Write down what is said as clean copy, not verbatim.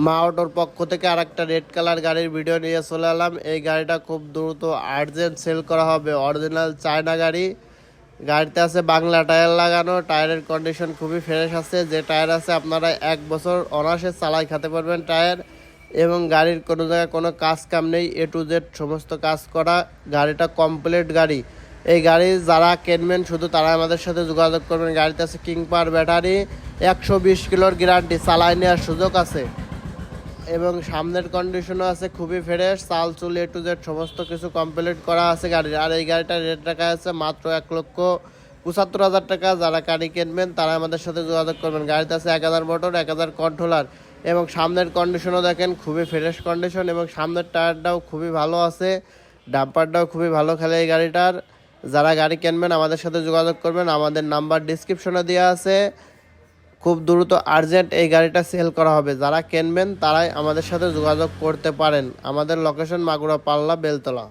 মা অটোর পক্ষ থেকে আরেকটা রেড কালার গাড়ির ভিডিও নিয়ে চলে এলাম। এই গাড়িটা খুব দ্রুত আর্জেন্ট সেল করা হবে। অরিজিনাল চায়না গাড়ি। গাড়িতে আছে বাংলা টায়ার লাগানো। টায়ারের কন্ডিশন খুবই ফ্রেশ আছে। যে টায়ার আছে আপনারা 1 বছর অনায়াসে চালাই খেতে পারবেন টায়ার। এবং গাড়ির কোনো জায়গায় কোনো কাজ কাম নেই, A to Z সমস্ত কাজ করা। গাড়িটা কমপ্লিট গাড়ি। এই গাড়ি যারা কিনবেন শুধু তারা আমাদের সাথে যোগাযোগ করবেন। গাড়িতে আছে কিং পাওয়ার ব্যাটারি, 120 কিলোর গ্যারান্টি, চালায় নেওয়ার সুযোগ আছে। এবং সামনের কন্ডিশনও আছে খুবই ফ্রেশ। চাল চুল A to Z সমস্ত কিছু কমপ্লিট করা আছে গাড়ির। আর এই গাড়িটার রেট রাখা আছে মাত্র 1,75,000 টাকা। যারা গাড়ি কিনবেন তারা আমাদের সাথে যোগাযোগ করবেন। গাড়িতে আছে 1000 মোটর, 1000 কন্ট্রোলার। এবং সামনের কন্ডিশনও দেখেন খুবই ফ্রেশ কন্ডিশন। এবং সামনের টায়ারটাও খুবই ভালো আছে, ডাম্পারটাও খুবই ভালো খেলে এই গাড়িটার। যারা গাড়ি কিনবেন আমাদের সাথে যোগাযোগ করবেন। আমাদের নাম্বার ডিসক্রিপশনে দেওয়া আছে। খুব দ্রুত আর্জেন্ট এই গাড়িটা সেল করা হবে। যারা কিনবেন তারাই আমাদের সাথে যোগাযোগ করতে পারেন। আমাদের লোকেশন মাগুরা পাল্লা বেলতলা।